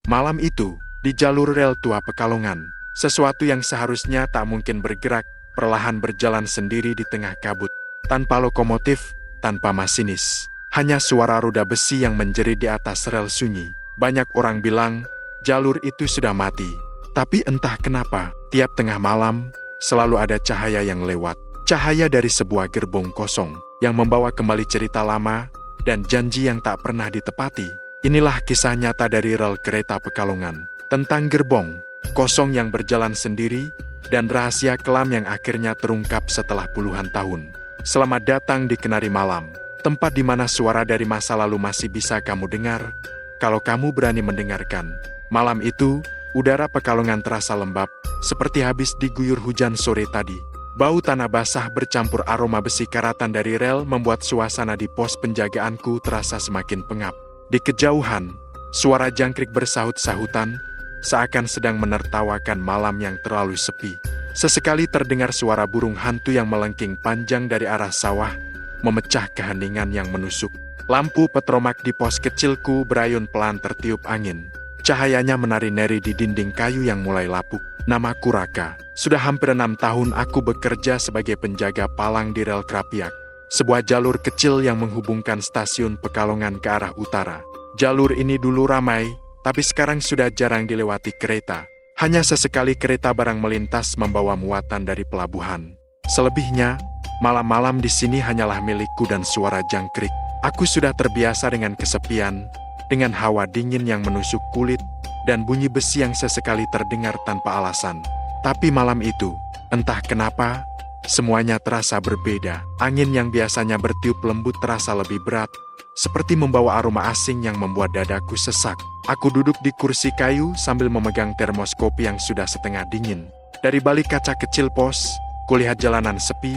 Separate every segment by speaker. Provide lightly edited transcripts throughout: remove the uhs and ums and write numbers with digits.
Speaker 1: Malam itu, di jalur rel tua Pekalongan, sesuatu yang seharusnya tak mungkin bergerak, perlahan berjalan sendiri di tengah kabut. Tanpa lokomotif, tanpa masinis. Hanya suara roda besi yang menjerit di atas rel sunyi. Banyak orang bilang, jalur itu sudah mati. Tapi entah kenapa, tiap tengah malam, selalu ada cahaya yang lewat. Cahaya dari sebuah gerbong kosong, yang membawa kembali cerita lama, dan janji yang tak pernah ditepati. Inilah kisah nyata dari rel kereta Pekalongan, tentang gerbong kosong yang berjalan sendiri, dan rahasia kelam yang akhirnya terungkap setelah puluhan tahun. Selamat datang di Kenari Malam, tempat di mana suara dari masa lalu masih bisa kamu dengar, kalau kamu berani mendengarkan. Malam itu, udara Pekalongan terasa lembab, seperti habis diguyur hujan sore tadi. Bau tanah basah bercampur aroma besi karatan dari rel membuat suasana di pos penjagaanku terasa semakin pengap. Di kejauhan, suara jangkrik bersahut-sahutan, seakan sedang menertawakan malam yang terlalu sepi. Sesekali terdengar suara burung hantu yang melengking panjang dari arah sawah, memecah keheningan yang menusuk. Lampu petromak di pos kecilku berayun pelan tertiup angin. Cahayanya menari-nari di dinding kayu yang mulai lapuk. Namaku Raka. Sudah hampir 6 tahun aku bekerja sebagai penjaga palang di rel Krapiak. Sebuah jalur kecil yang menghubungkan stasiun Pekalongan ke arah utara. Jalur ini dulu ramai, tapi sekarang sudah jarang dilewati kereta. Hanya sesekali kereta barang melintas membawa muatan dari pelabuhan. Selebihnya, malam-malam di sini hanyalah milikku dan suara jangkrik. Aku sudah terbiasa dengan kesepian, dengan hawa dingin yang menusuk kulit, dan bunyi besi yang sesekali terdengar tanpa alasan. Tapi malam itu, entah kenapa, semuanya terasa berbeda. Angin yang biasanya bertiup lembut terasa lebih berat, seperti membawa aroma asing yang membuat dadaku sesak. Aku duduk di kursi kayu sambil memegang termos kopi yang sudah setengah dingin. Dari balik kaca kecil pos, kulihat jalanan sepi,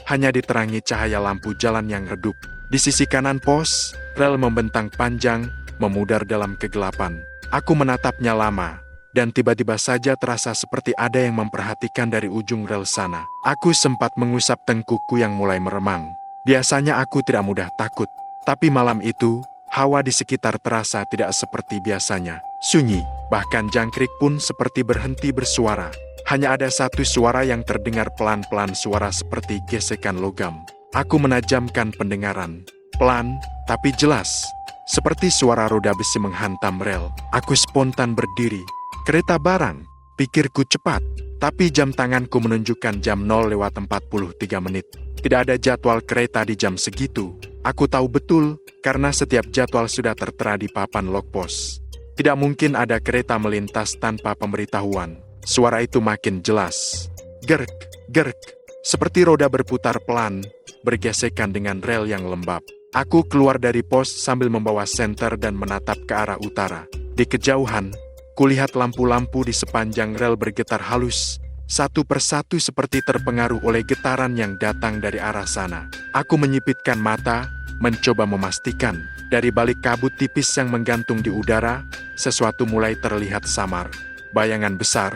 Speaker 1: hanya diterangi cahaya lampu jalan yang redup. Di sisi kanan pos, rel membentang panjang, memudar dalam kegelapan. Aku menatapnya lama, dan tiba-tiba saja terasa seperti ada yang memperhatikan dari ujung rel sana. Aku sempat mengusap tengkukku yang mulai meremang. Biasanya aku tidak mudah takut, tapi malam itu, hawa di sekitar terasa tidak seperti biasanya. Sunyi, bahkan jangkrik pun seperti berhenti bersuara. Hanya ada satu suara yang terdengar pelan-pelan, suara seperti gesekan logam. Aku menajamkan pendengaran. Pelan, tapi jelas. Seperti suara roda besi menghantam rel. Aku spontan berdiri. Kereta barang, pikirku cepat. Tapi jam tanganku menunjukkan jam 0:43 menit. Tidak ada jadwal kereta di jam segitu. Aku tahu betul, karena setiap jadwal sudah tertera di papan logpos. Tidak mungkin ada kereta melintas tanpa pemberitahuan. Suara itu makin jelas. Gerk, gerk. Seperti roda berputar pelan, bergesekan dengan rel yang lembab. Aku keluar dari pos sambil membawa senter dan menatap ke arah utara. Di kejauhan, kulihat lampu-lampu di sepanjang rel bergetar halus, satu persatu seperti terpengaruh oleh getaran yang datang dari arah sana. Aku menyipitkan mata, mencoba memastikan. Dari balik kabut tipis yang menggantung di udara, sesuatu mulai terlihat samar. Bayangan besar,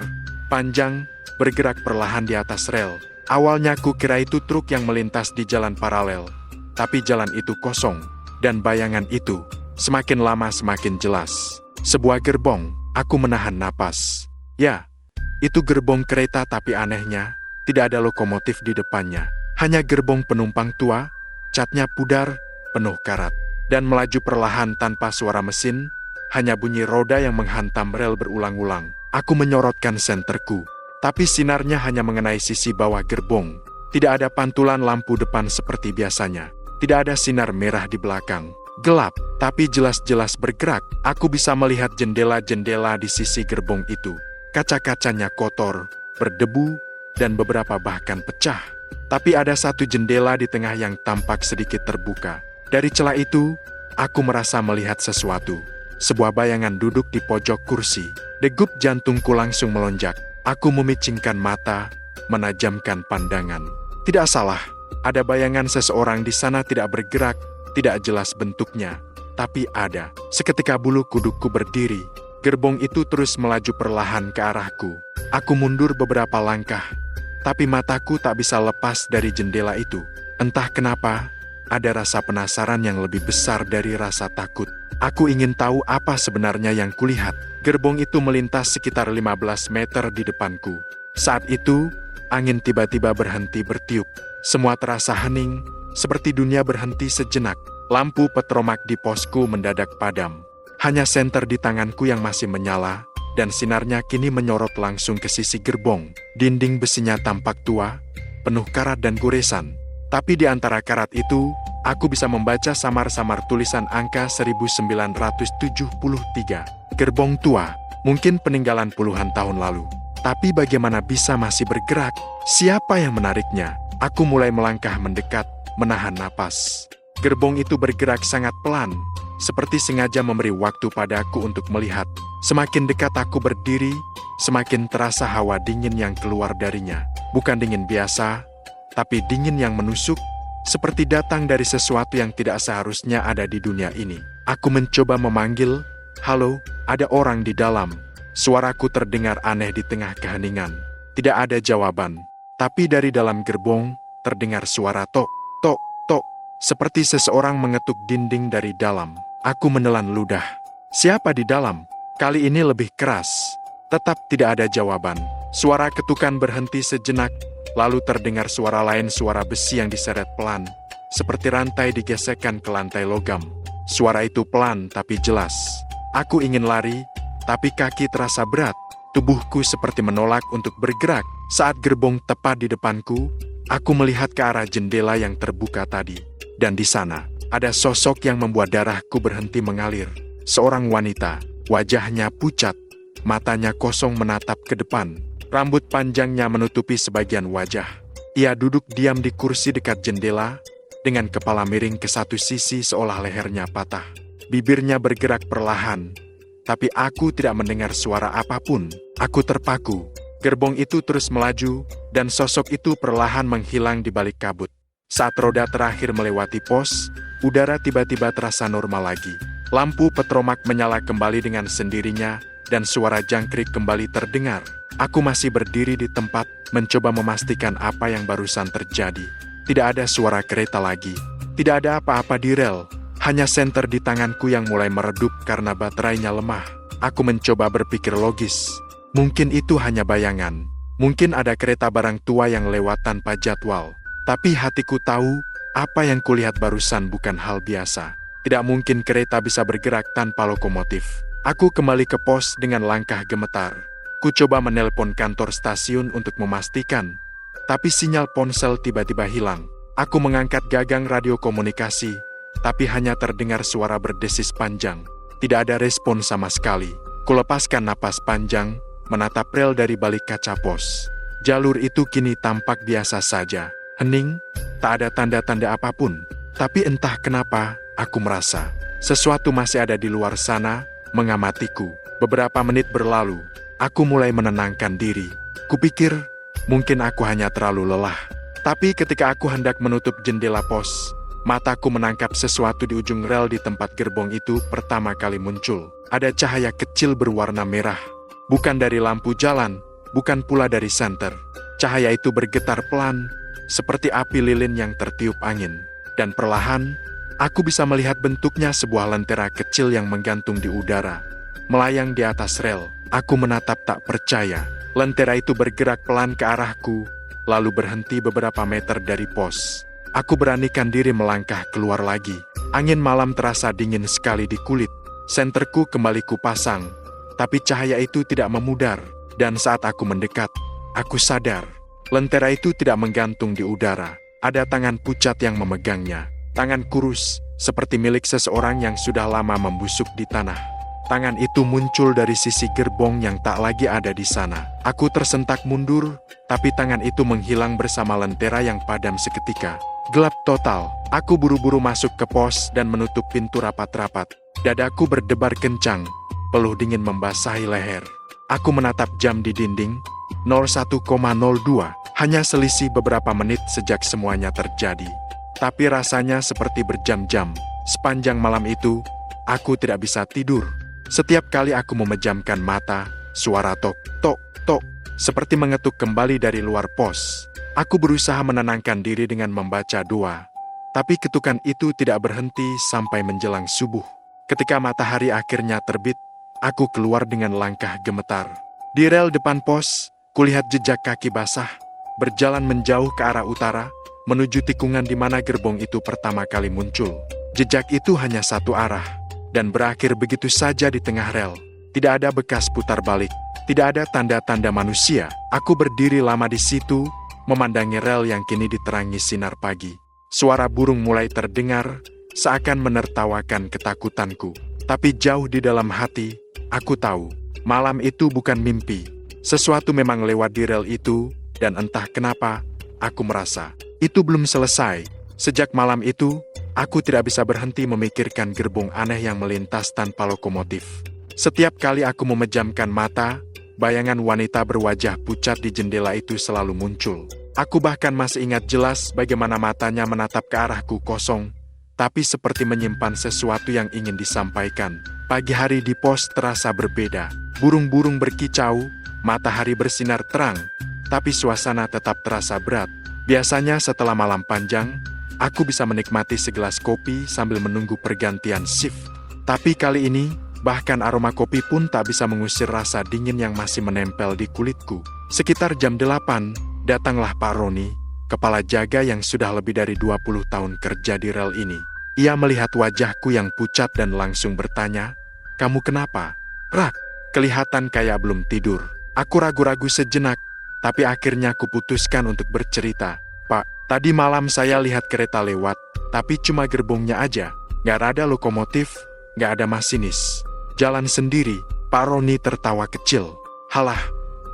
Speaker 1: panjang, bergerak perlahan di atas rel. Awalnya kukira itu truk yang melintas di jalan paralel. Tapi jalan itu kosong, dan bayangan itu semakin lama semakin jelas. Sebuah gerbong, aku menahan napas. Ya, itu gerbong kereta, tapi anehnya, tidak ada lokomotif di depannya. Hanya gerbong penumpang tua, catnya pudar, penuh karat, dan melaju perlahan tanpa suara mesin, hanya bunyi roda yang menghantam rel berulang-ulang. Aku menyorotkan senterku, tapi sinarnya hanya mengenai sisi bawah gerbong. Tidak ada pantulan lampu depan seperti biasanya. Tidak ada sinar merah di belakang. Gelap, tapi jelas-jelas bergerak. Aku bisa melihat jendela-jendela di sisi gerbong itu. Kaca-kacanya kotor, berdebu, dan beberapa bahkan pecah. Tapi ada satu jendela di tengah yang tampak sedikit terbuka. Dari celah itu, aku merasa melihat sesuatu. Sebuah bayangan duduk di pojok kursi. Degup jantungku langsung melonjak. Aku memicingkan mata, menajamkan pandangan. Tidak salah. Ada bayangan seseorang di sana, tidak bergerak, tidak jelas bentuknya, tapi ada. Seketika bulu kudukku berdiri. Gerbong itu terus melaju perlahan ke arahku. Aku mundur beberapa langkah, tapi mataku tak bisa lepas dari jendela itu. Entah kenapa, ada rasa penasaran yang lebih besar dari rasa takut. Aku ingin tahu apa sebenarnya yang kulihat. Gerbong itu melintas sekitar 15 meter di depanku. Saat itu, angin tiba-tiba berhenti bertiup. Semua terasa hening, seperti dunia berhenti sejenak. Lampu petromak di posku mendadak padam. Hanya senter di tanganku yang masih menyala, dan sinarnya kini menyorot langsung ke sisi gerbong. Dinding besinya tampak tua, penuh karat dan goresan. Tapi di antara karat itu, aku bisa membaca samar-samar tulisan angka 1973. Gerbong tua, mungkin peninggalan puluhan tahun lalu. Tapi bagaimana bisa masih bergerak? Siapa yang menariknya? Aku mulai melangkah mendekat, menahan napas. Gerbong itu bergerak sangat pelan, seperti sengaja memberi waktu padaku untuk melihat. Semakin dekat aku berdiri, semakin terasa hawa dingin yang keluar darinya. Bukan dingin biasa, tapi dingin yang menusuk, seperti datang dari sesuatu yang tidak seharusnya ada di dunia ini. Aku mencoba memanggil, "Halo, ada orang di dalam." Suaraku terdengar aneh di tengah keheningan. Tidak ada jawaban, tapi dari dalam gerbong terdengar suara tok, tok, tok. Seperti seseorang mengetuk dinding dari dalam. Aku menelan ludah. Siapa di dalam? Kali ini lebih keras. Tetap tidak ada jawaban. Suara ketukan berhenti sejenak, lalu terdengar suara lain, suara besi yang diseret pelan, seperti rantai digesekkan ke lantai logam. Suara itu pelan tapi jelas. Aku ingin lari, tapi kaki terasa berat. Tubuhku seperti menolak untuk bergerak. Saat gerbong tepat di depanku, aku melihat ke arah jendela yang terbuka tadi. Dan di sana, ada sosok yang membuat darahku berhenti mengalir. Seorang wanita, wajahnya pucat, matanya kosong menatap ke depan. Rambut panjangnya menutupi sebagian wajah. Ia duduk diam di kursi dekat jendela, dengan kepala miring ke satu sisi seolah lehernya patah. Bibirnya bergerak perlahan, tapi aku tidak mendengar suara apapun. Aku terpaku. Gerbong itu terus melaju, dan sosok itu perlahan menghilang di balik kabut. Saat roda terakhir melewati pos, udara tiba-tiba terasa normal lagi. Lampu petromak menyala kembali dengan sendirinya, dan suara jangkrik kembali terdengar. Aku masih berdiri di tempat, mencoba memastikan apa yang barusan terjadi. Tidak ada suara kereta lagi. Tidak ada apa-apa di rel. Hanya senter di tanganku yang mulai meredup karena baterainya lemah. Aku mencoba berpikir logis. Mungkin itu hanya bayangan. Mungkin ada kereta barang tua yang lewat tanpa jadwal. Tapi hatiku tahu, apa yang kulihat barusan bukan hal biasa. Tidak mungkin kereta bisa bergerak tanpa lokomotif. Aku kembali ke pos dengan langkah gemetar. Ku coba menelpon kantor stasiun untuk memastikan, tapi sinyal ponsel tiba-tiba hilang. Aku mengangkat gagang radio komunikasi, tapi hanya terdengar suara berdesis panjang. Tidak ada respon sama sekali. Kulepaskan napas panjang, menatap rel dari balik kaca pos. Jalur itu kini tampak biasa saja. Hening, tak ada tanda-tanda apapun. Tapi entah kenapa, aku merasa sesuatu masih ada di luar sana, mengamatiku. Beberapa menit berlalu, aku mulai menenangkan diri. Kupikir, mungkin aku hanya terlalu lelah. Tapi ketika aku hendak menutup jendela pos, mataku menangkap sesuatu di ujung rel di tempat gerbong itu pertama kali muncul. Ada cahaya kecil berwarna merah. Bukan dari lampu jalan, bukan pula dari senter. Cahaya itu bergetar pelan, seperti api lilin yang tertiup angin. Dan perlahan, aku bisa melihat bentuknya sebuah lentera kecil yang menggantung di udara. Melayang di atas rel, aku menatap tak percaya. Lentera itu bergerak pelan ke arahku, lalu berhenti beberapa meter dari pos. Aku beranikan diri melangkah keluar lagi. Angin malam terasa dingin sekali di kulit. Senterku kembali kupasang, tapi cahaya itu tidak memudar. Dan saat aku mendekat, aku sadar. Lentera itu tidak menggantung di udara. Ada tangan pucat yang memegangnya. Tangan kurus, seperti milik seseorang yang sudah lama membusuk di tanah. Tangan itu muncul dari sisi gerbong yang tak lagi ada di sana. Aku tersentak mundur, tapi tangan itu menghilang bersama lentera yang padam seketika. Gelap total. Aku buru-buru masuk ke pos dan menutup pintu rapat-rapat. Dadaku berdebar kencang, peluh dingin membasahi leher. Aku menatap jam di dinding, 01,02. Hanya selisih beberapa menit sejak semuanya terjadi. Tapi rasanya seperti berjam-jam. Sepanjang malam itu, aku tidak bisa tidur. Setiap kali aku memejamkan mata, suara tok, tok, tok, seperti mengetuk kembali dari luar pos. Aku berusaha menenangkan diri dengan membaca doa. Tapi ketukan itu tidak berhenti sampai menjelang subuh. Ketika matahari akhirnya terbit, aku keluar dengan langkah gemetar. Di rel depan pos, kulihat jejak kaki basah, berjalan menjauh ke arah utara, menuju tikungan di mana gerbong itu pertama kali muncul. Jejak itu hanya satu arah, dan berakhir begitu saja di tengah rel. Tidak ada bekas putar balik, tidak ada tanda-tanda manusia. Aku berdiri lama di situ, memandangi rel yang kini diterangi sinar pagi. Suara burung mulai terdengar, seakan menertawakan ketakutanku. Tapi jauh di dalam hati, aku tahu, malam itu bukan mimpi. Sesuatu memang lewat di rel itu, dan entah kenapa, aku merasa itu belum selesai. Sejak malam itu, aku tidak bisa berhenti memikirkan gerbong aneh yang melintas tanpa lokomotif. Setiap kali aku memejamkan mata, bayangan wanita berwajah pucat di jendela itu selalu muncul. Aku bahkan masih ingat jelas bagaimana matanya menatap ke arahku kosong, tapi seperti menyimpan sesuatu yang ingin disampaikan. Pagi hari di pos terasa berbeda. Burung-burung berkicau, matahari bersinar terang, tapi suasana tetap terasa berat. Biasanya setelah malam panjang, aku bisa menikmati segelas kopi sambil menunggu pergantian shift. Tapi kali ini, bahkan aroma kopi pun tak bisa mengusir rasa dingin yang masih menempel di kulitku. Sekitar jam 8, datanglah Pak Roni, kepala jaga yang sudah lebih dari 20 tahun kerja di rel ini. Ia melihat wajahku yang pucat dan langsung bertanya, "Kamu kenapa?" "Rak, kelihatan kayak belum tidur." Aku ragu-ragu sejenak, tapi akhirnya kuputuskan untuk bercerita. "Pak, tadi malam saya lihat kereta lewat, tapi cuma gerbongnya aja. Gak ada lokomotif, gak ada masinis. Jalan sendiri." Pak Roni tertawa kecil. "Halah,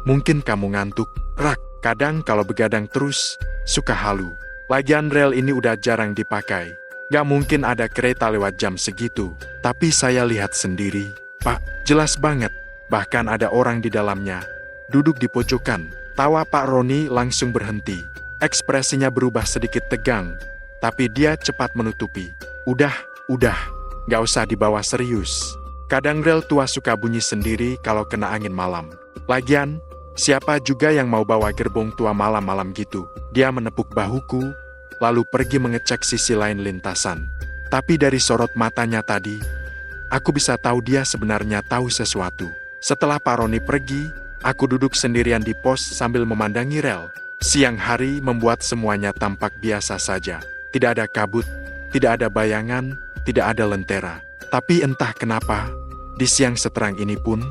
Speaker 1: mungkin kamu ngantuk." "Rak, kadang kalau begadang terus, suka halu. Lagian rel ini udah jarang dipakai. Gak mungkin ada kereta lewat jam segitu. Tapi saya lihat sendiri, Pak, jelas banget. Bahkan ada orang di dalamnya, duduk di pojokan." Tawa Pak Roni langsung berhenti. Ekspresinya berubah sedikit tegang, tapi dia cepat menutupi. Udah, gak usah dibawa serius. Kadang rel tua suka bunyi sendiri kalau kena angin malam. Lagian, siapa juga yang mau bawa gerbong tua malam-malam gitu?" Dia menepuk bahuku, lalu pergi mengecek sisi lain lintasan. Tapi dari sorot matanya tadi, aku bisa tahu dia sebenarnya tahu sesuatu. Setelah Pak Roni pergi, aku duduk sendirian di pos sambil memandangi rel. Siang hari membuat semuanya tampak biasa saja. Tidak ada kabut, tidak ada bayangan, tidak ada lentera. Tapi entah kenapa, di siang seterang ini pun,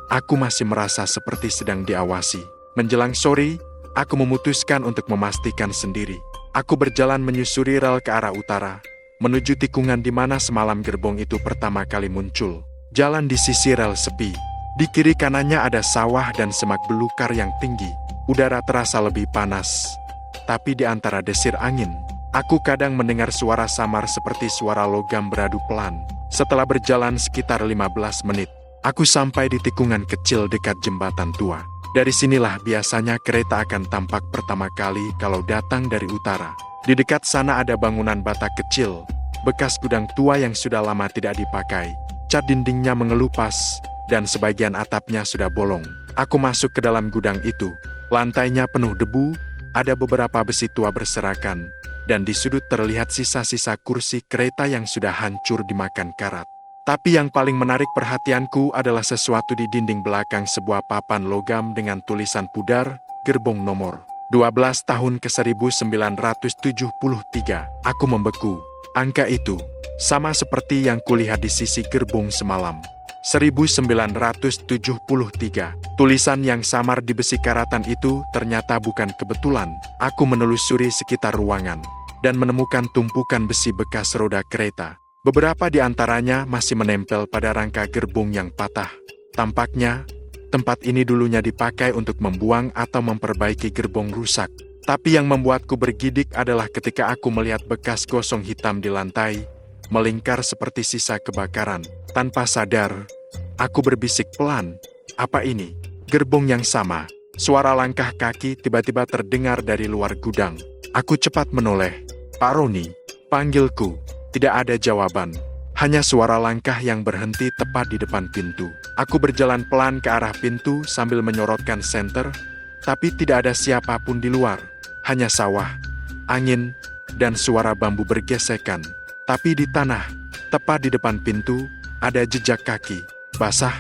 Speaker 1: aku masih merasa seperti sedang diawasi. Menjelang sore, aku memutuskan untuk memastikan sendiri. Aku berjalan menyusuri rel ke arah utara, menuju tikungan di mana semalam gerbong itu pertama kali muncul. Jalan di sisi rel sepi. Di kiri kanannya ada sawah dan semak belukar yang tinggi. Udara terasa lebih panas. Tapi di antara desir angin, aku kadang mendengar suara samar seperti suara logam beradu pelan. Setelah berjalan sekitar 15 menit, aku sampai di tikungan kecil dekat jembatan tua. Dari sinilah biasanya kereta akan tampak pertama kali kalau datang dari utara. Di dekat sana ada bangunan bata kecil, bekas gudang tua yang sudah lama tidak dipakai. Cat dindingnya mengelupas, dan sebagian atapnya sudah bolong. Aku masuk ke dalam gudang itu. Lantainya penuh debu, ada beberapa besi tua berserakan, dan di sudut terlihat sisa-sisa kursi kereta yang sudah hancur dimakan karat. Tapi yang paling menarik perhatianku adalah sesuatu di dinding belakang sebuah papan logam dengan tulisan pudar, gerbong nomor 12 tahun ke 1973. Aku membeku. Angka itu sama seperti yang kulihat di sisi gerbong semalam. 1973. Tulisan yang samar di besi karatan itu ternyata bukan kebetulan. Aku menelusuri sekitar ruangan dan menemukan tumpukan besi bekas roda kereta. Beberapa di antaranya masih menempel pada rangka gerbong yang patah. Tampaknya, tempat ini dulunya dipakai untuk membuang atau memperbaiki gerbong rusak. Tapi yang membuatku bergidik adalah ketika aku melihat bekas gosong hitam di lantai, melingkar seperti sisa kebakaran. Tanpa sadar, aku berbisik pelan, "Apa ini? Gerbong yang sama." Suara langkah kaki tiba-tiba terdengar dari luar gudang. Aku cepat menoleh. "Pak Roni," panggilku. Tidak ada jawaban, hanya suara langkah yang berhenti tepat di depan pintu. Aku berjalan pelan ke arah pintu sambil menyorotkan senter, tapi tidak ada siapapun di luar. Hanya sawah, angin, dan suara bambu bergesekan. Tapi di tanah, tepat di depan pintu, ada jejak kaki, basah,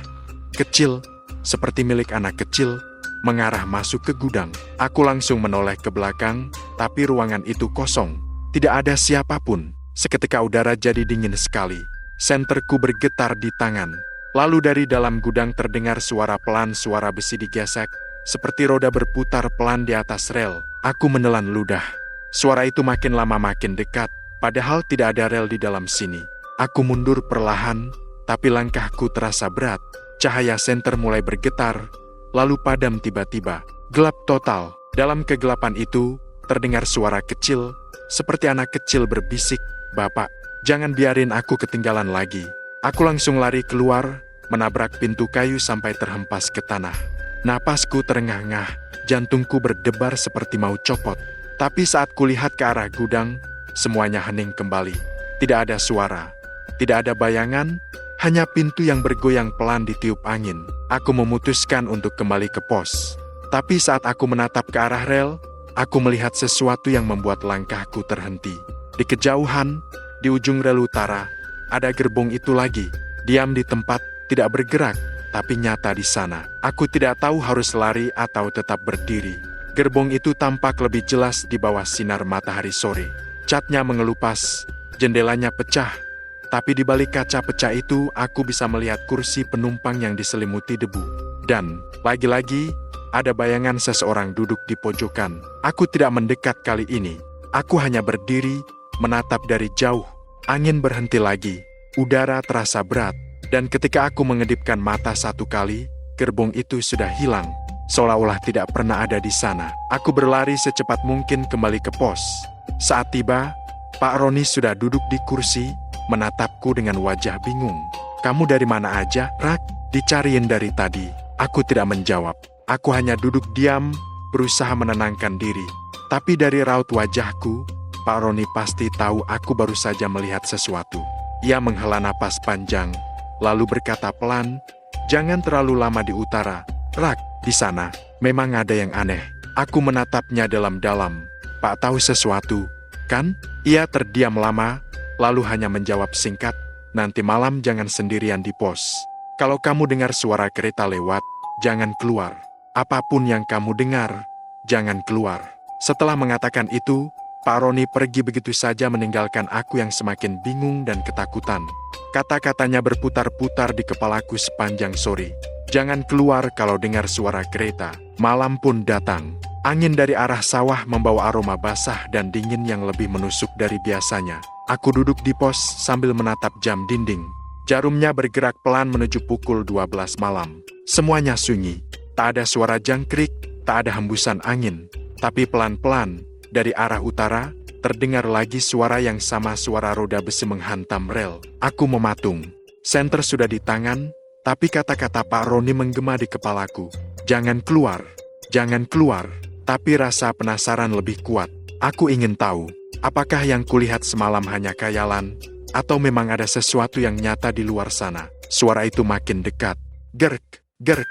Speaker 1: kecil, seperti milik anak kecil, mengarah masuk ke gudang. Aku langsung menoleh ke belakang, tapi ruangan itu kosong. Tidak ada siapapun. Seketika udara jadi dingin sekali. Senterku bergetar di tangan. Lalu dari dalam gudang terdengar suara pelan, suara besi digesek, seperti roda berputar pelan di atas rel. Aku menelan ludah. Suara itu makin lama makin dekat, padahal tidak ada rel di dalam sini. Aku mundur perlahan, tapi langkahku terasa berat. Cahaya senter mulai bergetar, lalu padam tiba-tiba. Gelap total. Dalam kegelapan itu, terdengar suara kecil, seperti anak kecil berbisik, "Bapak, jangan biarin aku ketinggalan lagi." Aku langsung lari keluar, menabrak pintu kayu sampai terhempas ke tanah. Napasku terengah-engah, jantungku berdebar seperti mau copot. Tapi saat kulihat ke arah gudang, semuanya hening kembali. Tidak ada suara, tidak ada bayangan, hanya pintu yang bergoyang pelan ditiup angin. Aku memutuskan untuk kembali ke pos. Tapi saat aku menatap ke arah rel, aku melihat sesuatu yang membuat langkahku terhenti. Di kejauhan, di ujung rel utara, ada gerbong itu lagi. Diam di tempat, tidak bergerak, tapi nyata di sana. Aku tidak tahu harus lari atau tetap berdiri. Gerbong itu tampak lebih jelas di bawah sinar matahari sore. Catnya mengelupas, jendelanya pecah, tapi di balik kaca pecah itu aku bisa melihat kursi penumpang yang diselimuti debu. Dan, lagi-lagi, ada bayangan seseorang duduk di pojokan. Aku tidak mendekat kali ini. Aku hanya berdiri, menatap dari jauh. Angin berhenti lagi. Udara terasa berat. Dan ketika aku mengedipkan mata satu kali, gerbong itu sudah hilang. Seolah-olah tidak pernah ada di sana. Aku berlari secepat mungkin kembali ke pos. Saat tiba, Pak Roni sudah duduk di kursi, menatapku dengan wajah bingung. "Kamu dari mana aja, Rak?" "Dicariin dari tadi." Aku tidak menjawab. Aku hanya duduk diam, berusaha menenangkan diri. Tapi dari raut wajahku, Pak Roni pasti tahu aku baru saja melihat sesuatu. Ia menghela napas panjang, lalu berkata pelan, "Jangan terlalu lama di utara, Rak. Di sana, memang ada yang aneh." Aku menatapnya dalam-dalam. "Pak tahu sesuatu, kan?" Ia terdiam lama, lalu hanya menjawab singkat, "Nanti malam jangan sendirian di pos. Kalau kamu dengar suara kereta lewat, jangan keluar. Apapun yang kamu dengar, jangan keluar." Setelah mengatakan itu, Pak Roni pergi begitu saja meninggalkan aku yang semakin bingung dan ketakutan. Kata-katanya berputar-putar di kepalaku sepanjang sore. Jangan keluar kalau dengar suara kereta. Malam pun datang. Angin dari arah sawah membawa aroma basah dan dingin yang lebih menusuk dari biasanya. Aku duduk di pos sambil menatap jam dinding. Jarumnya bergerak pelan menuju pukul 12 malam. Semuanya sunyi. Tak ada suara jangkrik, tak ada hembusan angin. Tapi pelan-pelan, dari arah utara, terdengar lagi suara yang sama, suara roda besi menghantam rel. Aku mematung. Senter sudah di tangan, tapi kata-kata Pak Roni menggema di kepalaku. "Jangan keluar, jangan keluar." Tapi rasa penasaran lebih kuat. Aku ingin tahu, apakah yang kulihat semalam hanya khayalan, atau memang ada sesuatu yang nyata di luar sana. Suara itu makin dekat. Gerk, gerk,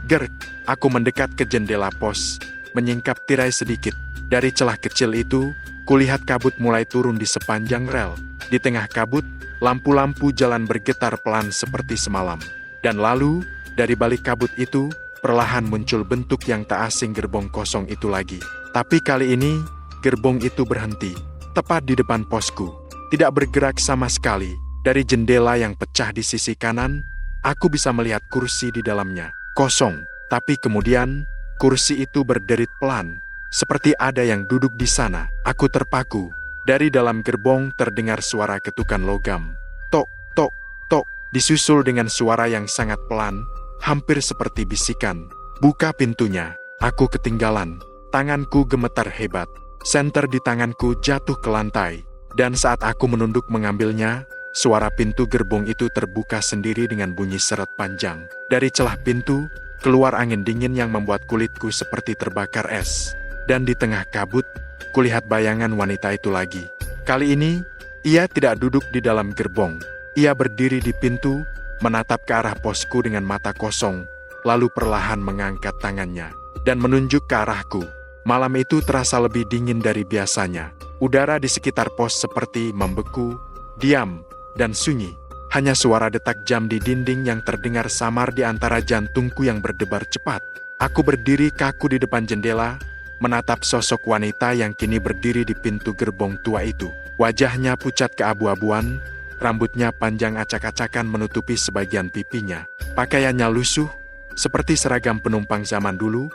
Speaker 1: gerk. Aku mendekat ke jendela pos, menyingkap tirai sedikit. Dari celah kecil itu, kulihat kabut mulai turun di sepanjang rel. Di tengah kabut, lampu-lampu jalan bergetar pelan seperti semalam. Dan lalu, dari balik kabut itu, perlahan muncul bentuk yang tak asing, gerbong kosong itu lagi. Tapi kali ini, gerbong itu berhenti, tepat di depan posku. Tidak bergerak sama sekali. Dari jendela yang pecah di sisi kanan, aku bisa melihat kursi di dalamnya. Kosong. Tapi kemudian, kursi itu berderit pelan. Seperti ada yang duduk di sana. Aku terpaku. Dari dalam gerbong terdengar suara ketukan logam. Tok, tok, tok. Disusul dengan suara yang sangat pelan, hampir seperti bisikan. "Buka pintunya." Aku ketinggalan. Tanganku gemetar hebat. Senter di tanganku jatuh ke lantai. Dan saat aku menunduk mengambilnya, suara pintu gerbong itu terbuka sendiri dengan bunyi seret panjang. Dari celah pintu, keluar angin dingin yang membuat kulitku seperti terbakar es. Dan di tengah kabut, kulihat bayangan wanita itu lagi. Kali ini, ia tidak duduk di dalam gerbong. Ia berdiri di pintu, menatap ke arah posku dengan mata kosong, lalu perlahan mengangkat tangannya, dan menunjuk ke arahku. Malam itu terasa lebih dingin dari biasanya. Udara di sekitar pos seperti membeku, diam, dan sunyi. Hanya suara detak jam di dinding yang terdengar samar di antara jantungku yang berdebar cepat. Aku berdiri kaku di depan jendela, menatap sosok wanita yang kini berdiri di pintu gerbong tua itu. Wajahnya pucat keabu-abuan, rambutnya panjang acak-acakan menutupi sebagian pipinya. Pakaiannya lusuh, seperti seragam penumpang zaman dulu,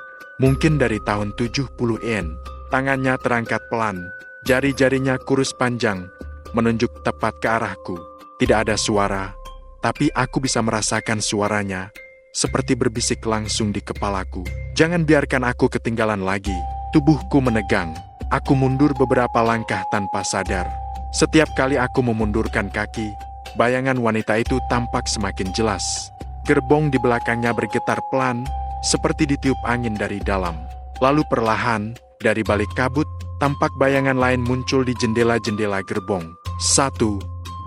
Speaker 1: mungkin dari tahun 70-an. Tangannya terangkat pelan, jari-jarinya kurus panjang, menunjuk tepat ke arahku. Tidak ada suara, tapi aku bisa merasakan suaranya, seperti berbisik langsung di kepalaku. Jangan biarkan aku ketinggalan lagi. Tubuhku menegang. Aku mundur beberapa langkah tanpa sadar. Setiap kali aku memundurkan kaki, bayangan wanita itu tampak semakin jelas. Gerbong di belakangnya bergetar pelan, seperti ditiup angin dari dalam. Lalu perlahan, dari balik kabut, tampak bayangan lain muncul di jendela-jendela gerbong. 1,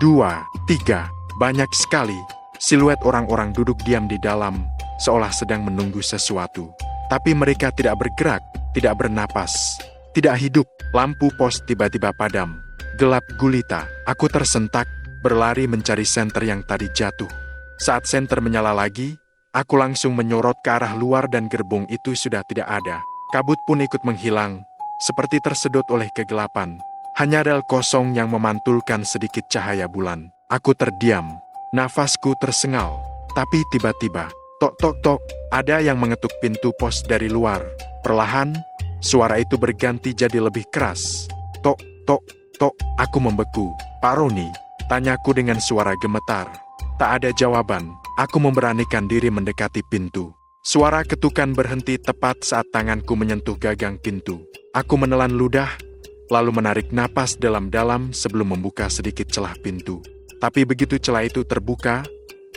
Speaker 1: 2, 3, banyak sekali. Siluet orang-orang duduk diam di dalam, seolah sedang menunggu sesuatu. Tapi mereka tidak bergerak, tidak bernapas, tidak hidup. Lampu pos tiba-tiba padam. Gelap gulita. Aku tersentak, berlari mencari senter yang tadi jatuh. Saat senter menyala lagi, aku langsung menyorot ke arah luar dan gerbong itu sudah tidak ada. Kabut pun ikut menghilang, seperti tersedot oleh kegelapan. Hanya rel kosong yang memantulkan sedikit cahaya bulan. Aku terdiam, nafasku tersengal. Tapi tiba-tiba, tok tok tok, ada yang mengetuk pintu pos dari luar. Perlahan, suara itu berganti jadi lebih keras. Tok tok tok, aku membeku. "Pak Roni?" tanyaku dengan suara gemetar. Tak ada jawaban. Aku memberanikan diri mendekati pintu. Suara ketukan berhenti tepat saat tanganku menyentuh gagang pintu. Aku menelan ludah, lalu menarik napas dalam-dalam sebelum membuka sedikit celah pintu. Tapi begitu celah itu terbuka,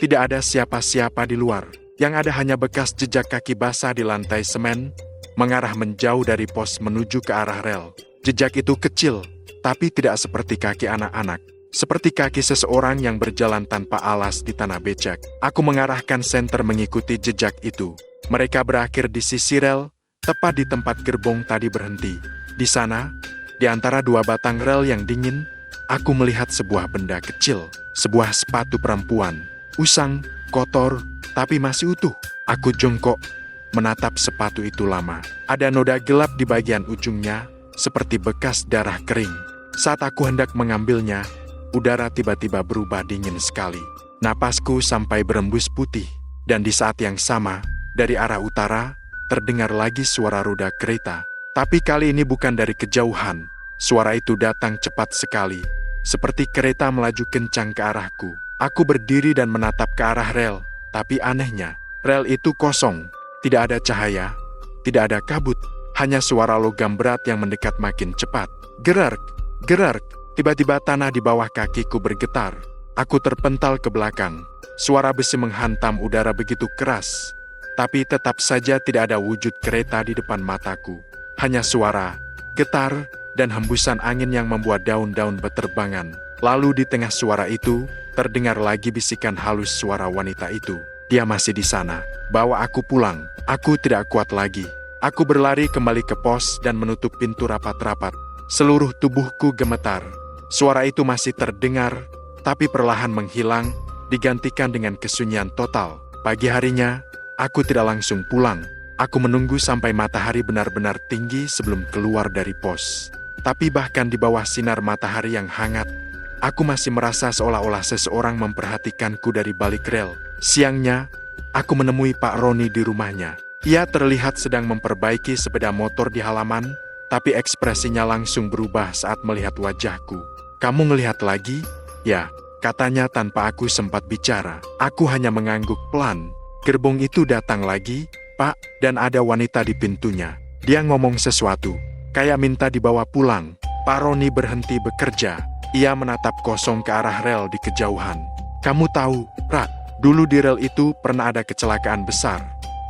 Speaker 1: tidak ada siapa-siapa di luar. Yang ada hanya bekas jejak kaki basah di lantai semen, mengarah menjauh dari pos menuju ke arah rel. Jejak itu kecil, tapi tidak seperti kaki anak-anak. Seperti kaki seseorang yang berjalan tanpa alas di tanah becek. Aku mengarahkan senter mengikuti jejak itu. Mereka berakhir di sisi rel, tepat di tempat gerbong tadi berhenti. Di sana, di antara dua batang rel yang dingin, aku melihat sebuah benda kecil. Sebuah sepatu perempuan. Usang, kotor, tapi masih utuh. Aku jongkok, menatap sepatu itu lama. Ada noda gelap di bagian ujungnya, seperti bekas darah kering. Saat aku hendak mengambilnya, udara tiba-tiba berubah dingin sekali. Napasku sampai berembus putih. Dan di saat yang sama, dari arah utara, terdengar lagi suara roda kereta. Tapi kali ini bukan dari kejauhan. Suara itu datang cepat sekali, seperti kereta melaju kencang ke arahku. Aku berdiri dan menatap ke arah rel, tapi anehnya, rel itu kosong. Tidak ada cahaya, tidak ada kabut, hanya suara logam berat yang mendekat makin cepat. Gerak, gerak, tiba-tiba tanah di bawah kakiku bergetar. Aku terpental ke belakang. Suara besi menghantam udara begitu keras, tapi tetap saja tidak ada wujud kereta di depan mataku. Hanya suara, getar, dan hembusan angin yang membuat daun-daun berterbangan. Lalu di tengah suara itu, terdengar lagi bisikan halus suara wanita itu. "Dia masih di sana. Bawa aku pulang." Aku tidak kuat lagi. Aku berlari kembali ke pos dan menutup pintu rapat-rapat. Seluruh tubuhku gemetar. Suara itu masih terdengar, tapi perlahan menghilang, digantikan dengan kesunyian total. Pagi harinya, aku tidak langsung pulang. Aku menunggu sampai matahari benar-benar tinggi sebelum keluar dari pos. Tapi bahkan di bawah sinar matahari yang hangat, aku masih merasa seolah-olah seseorang memperhatikanku dari balik rel. Siangnya, aku menemui Pak Roni di rumahnya. Ia terlihat sedang memperbaiki sepeda motor di halaman, tapi ekspresinya langsung berubah saat melihat wajahku. "Kamu ngelihat lagi?" "Ya," katanya tanpa aku sempat bicara. Aku hanya mengangguk pelan. "Gerbong itu datang lagi, Pak, dan ada wanita di pintunya. Dia ngomong sesuatu, kayak minta dibawa pulang." Pak Roni berhenti bekerja. Ia menatap kosong ke arah rel di kejauhan. "Kamu tahu, Rak, dulu di rel itu pernah ada kecelakaan besar.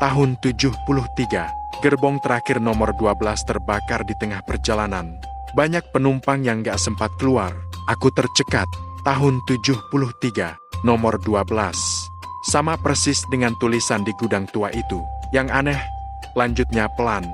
Speaker 1: Tahun 73, gerbong terakhir nomor 12 terbakar di tengah perjalanan. Banyak penumpang yang gak sempat keluar. Aku tercekat. Tahun 73, nomor 12. Sama persis dengan tulisan di gudang tua itu. Yang aneh, lanjutnya pelan.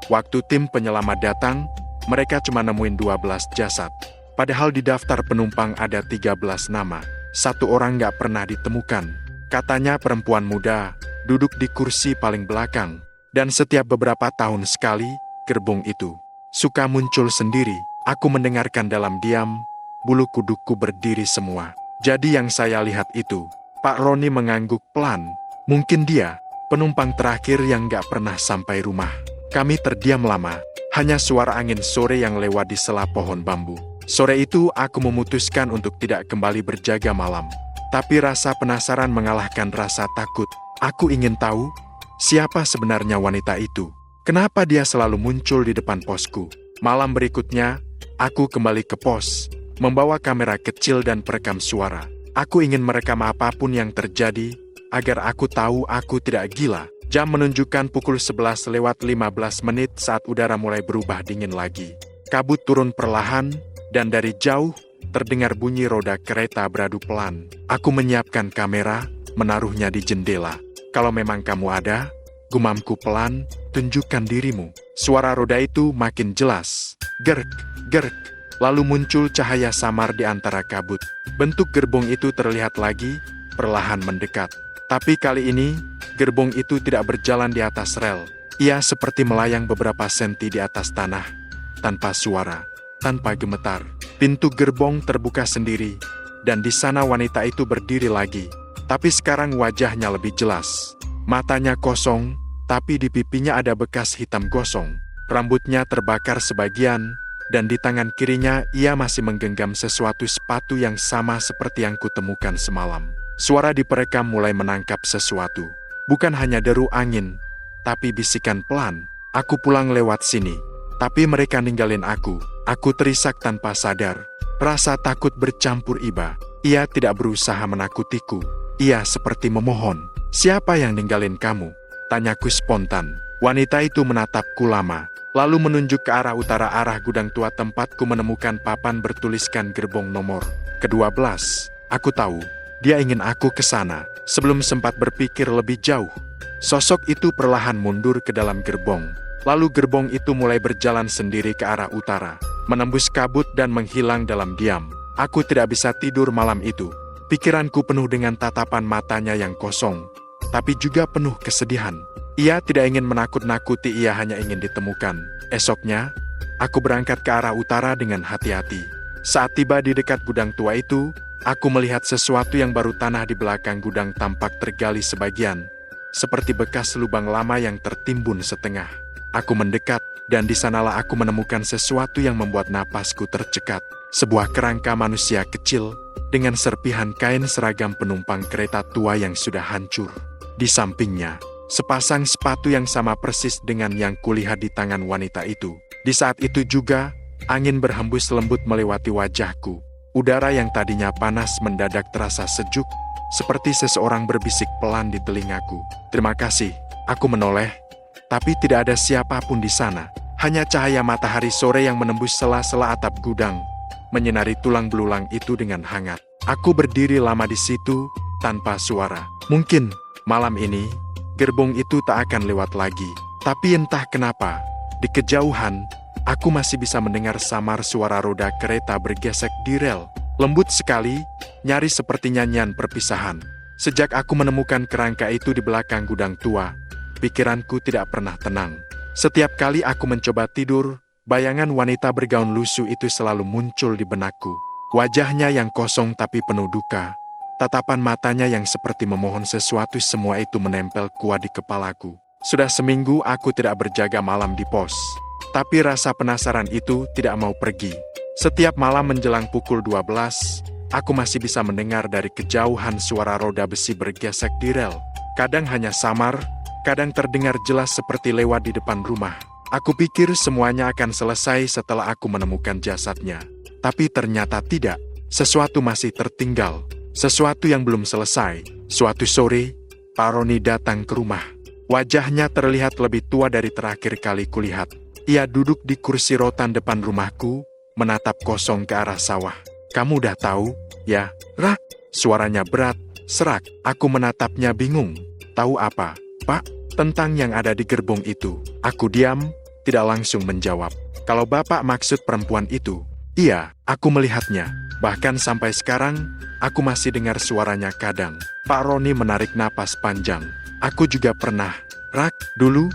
Speaker 1: Waktu tim penyelamat datang, mereka cuma nemuin 12 jasad. Padahal di daftar penumpang ada 13 nama. Satu orang nggak pernah ditemukan. Katanya perempuan muda, duduk di kursi paling belakang. Dan setiap beberapa tahun sekali, gerbong itu suka muncul sendiri. Aku mendengarkan dalam diam, bulu kudukku berdiri semua. Jadi yang saya lihat itu, Pak Roni mengangguk pelan. Mungkin dia, penumpang terakhir yang nggak pernah sampai rumah. Kami terdiam lama, hanya suara angin sore yang lewat di sela pohon bambu. Sore itu aku memutuskan untuk tidak kembali berjaga malam. Tapi rasa penasaran mengalahkan rasa takut. Aku ingin tahu, siapa sebenarnya wanita itu? Kenapa dia selalu muncul di depan posku? Malam berikutnya, aku kembali ke pos, membawa kamera kecil dan perekam suara. Aku ingin merekam apapun yang terjadi, agar aku tahu aku tidak gila. Jam menunjukkan pukul 11 lewat 15 menit saat udara mulai berubah dingin lagi. Kabut turun perlahan, dan dari jauh, terdengar bunyi roda kereta beradu pelan. Aku menyiapkan kamera, menaruhnya di jendela. Kalau memang kamu ada, gumamku pelan, tunjukkan dirimu. Suara roda itu makin jelas. Gerk, gerk. Lalu muncul cahaya samar di antara kabut. Bentuk gerbong itu terlihat lagi, perlahan mendekat. Tapi kali ini, gerbong itu tidak berjalan di atas rel. Ia seperti melayang beberapa senti di atas tanah, tanpa suara, tanpa gemetar. Pintu gerbong terbuka sendiri, dan di sana wanita itu berdiri lagi. Tapi sekarang wajahnya lebih jelas. Matanya kosong, tapi di pipinya ada bekas hitam gosong. Rambutnya terbakar sebagian, dan di tangan kirinya ia masih menggenggam sesuatu sepatu yang sama seperti yang kutemukan semalam. Suara di perekam mulai menangkap sesuatu. Bukan hanya deru angin, tapi bisikan pelan. Aku pulang lewat sini. Tapi mereka ninggalin aku. Aku terisak tanpa sadar. Rasa takut bercampur iba. Ia tidak berusaha menakutiku. Ia seperti memohon. Siapa yang ninggalin kamu? Tanyaku spontan. Wanita itu menatapku lama. Lalu menunjuk ke arah utara arah gudang tua tempatku menemukan papan bertuliskan gerbong nomor ke-12. Aku tahu, dia ingin aku ke sana. Sebelum sempat berpikir lebih jauh, sosok itu perlahan mundur ke dalam gerbong. Lalu gerbong itu mulai berjalan sendiri ke arah utara, menembus kabut dan menghilang dalam diam. Aku tidak bisa tidur malam itu. Pikiranku penuh dengan tatapan matanya yang kosong, tapi juga penuh kesedihan. Ia tidak ingin menakut-nakuti, ia hanya ingin ditemukan. Esoknya, aku berangkat ke arah utara dengan hati-hati. Saat tiba di dekat gudang tua itu, aku melihat sesuatu yang baru. Tanah di belakang gudang tampak tergali sebagian, seperti bekas lubang lama yang tertimbun setengah. Aku mendekat, dan di sanalah aku menemukan sesuatu yang membuat napasku tercekat. Sebuah kerangka manusia kecil, dengan serpihan kain seragam penumpang kereta tua yang sudah hancur. Di sampingnya, sepasang sepatu yang sama persis dengan yang kulihat di tangan wanita itu. Di saat itu juga, angin berhembus lembut melewati wajahku. Udara yang tadinya panas mendadak terasa sejuk, seperti seseorang berbisik pelan di telingaku. Terima kasih, aku menoleh. Tapi tidak ada siapapun di sana. Hanya cahaya matahari sore yang menembus sela-sela atap gudang, menyinari tulang belulang itu dengan hangat. Aku berdiri lama di situ, tanpa suara. Mungkin, malam ini, gerbong itu tak akan lewat lagi. Tapi entah kenapa, di kejauhan, aku masih bisa mendengar samar suara roda kereta bergesek di rel. Lembut sekali, nyaris seperti nyanyian perpisahan. Sejak aku menemukan kerangka itu di belakang gudang tua, pikiranku tidak pernah tenang. Setiap kali aku mencoba tidur, bayangan wanita bergaun lusuh itu selalu muncul di benakku. Wajahnya yang kosong tapi penuh duka. Tatapan matanya yang seperti memohon sesuatu, semua itu menempel kuat di kepalaku. Sudah seminggu aku tidak berjaga malam di pos. Tapi rasa penasaran itu tidak mau pergi. Setiap malam menjelang pukul 12, aku masih bisa mendengar dari kejauhan suara roda besi bergesek di rel. Kadang hanya samar, kadang terdengar jelas seperti lewat di depan rumah. Aku pikir semuanya akan selesai setelah aku menemukan jasadnya. Tapi ternyata tidak. Sesuatu masih tertinggal. Sesuatu yang belum selesai. Suatu sore, Pak Roni datang ke rumah. Wajahnya terlihat lebih tua dari terakhir kali kulihat. Ia duduk di kursi rotan depan rumahku, menatap kosong ke arah sawah. Kamu udah tahu, ya, Rak? Suaranya berat, serak. Aku menatapnya bingung. Tahu apa, Pak? Tentang yang ada di gerbong itu. Aku diam, tidak langsung menjawab. Kalau Bapak maksud perempuan itu, iya, aku melihatnya. Bahkan sampai sekarang, aku masih dengar suaranya kadang. Pak Roni menarik napas panjang. Aku juga pernah, Rak, dulu,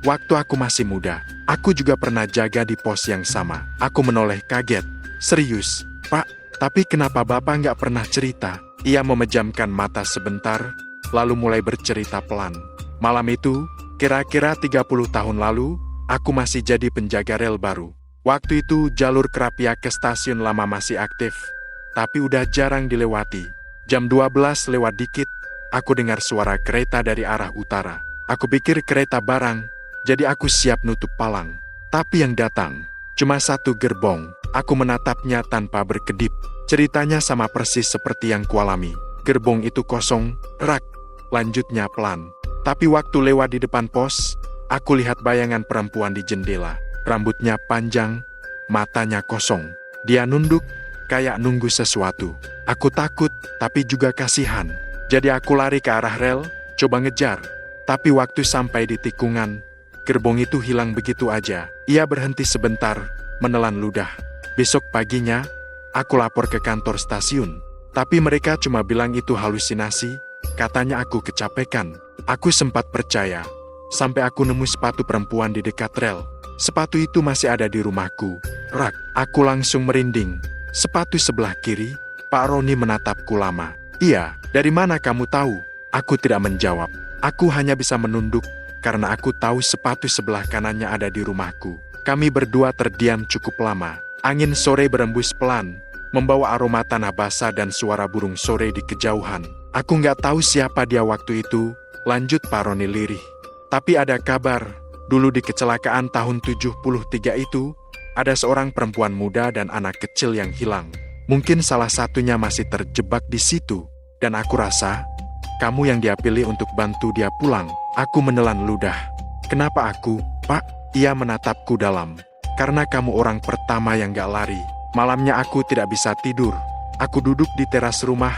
Speaker 1: waktu aku masih muda, aku juga pernah jaga di pos yang sama. Aku menoleh kaget. Serius, Pak, tapi kenapa Bapak nggak pernah cerita? Ia memejamkan mata sebentar, lalu mulai bercerita pelan. Malam itu, kira-kira 30 tahun lalu, aku masih jadi penjaga rel baru. Waktu itu jalur Krapia ke stasiun lama masih aktif, tapi udah jarang dilewati. Jam 12 lewat dikit, aku dengar suara kereta dari arah utara. Aku pikir kereta barang, jadi aku siap nutup palang. Tapi yang datang, cuma satu gerbong. Aku menatapnya tanpa berkedip. Ceritanya sama persis seperti yang kualami. Gerbong itu kosong, Rak. Lanjutnya pelan. Tapi waktu lewat di depan pos, aku lihat bayangan perempuan di jendela. Rambutnya panjang, matanya kosong. Dia nunduk, kayak nunggu sesuatu. Aku takut, tapi juga kasihan. Jadi aku lari ke arah rel, coba ngejar. Tapi waktu sampai di tikungan, gerbong itu hilang begitu aja. Ia berhenti sebentar, menelan ludah. Besok paginya, aku lapor ke kantor stasiun. Tapi mereka cuma bilang itu halusinasi, katanya aku kecapekan. Aku sempat percaya, sampai aku nemu sepatu perempuan di dekat rel. Sepatu itu masih ada di rumahku. Rak, aku langsung merinding. Sepatu sebelah kiri, Pak Roni menatapku lama. Iya, dari mana kamu tahu? Aku tidak menjawab. Aku hanya bisa menunduk, karena aku tahu sepatu sebelah kanannya ada di rumahku. Kami berdua terdiam cukup lama. Angin sore berembus pelan, membawa aroma tanah basah dan suara burung sore di kejauhan. Aku nggak tahu siapa dia waktu itu, lanjut Pak Roni lirih. Tapi ada kabar, dulu di kecelakaan tahun 73 itu, ada seorang perempuan muda dan anak kecil yang hilang. Mungkin salah satunya masih terjebak di situ, dan aku rasa, kamu yang dia pilih untuk bantu dia pulang. Aku menelan ludah. Kenapa aku, Pak? Ia menatapku dalam. Karena kamu orang pertama yang gak lari. Malamnya aku tidak bisa tidur. Aku duduk di teras rumah,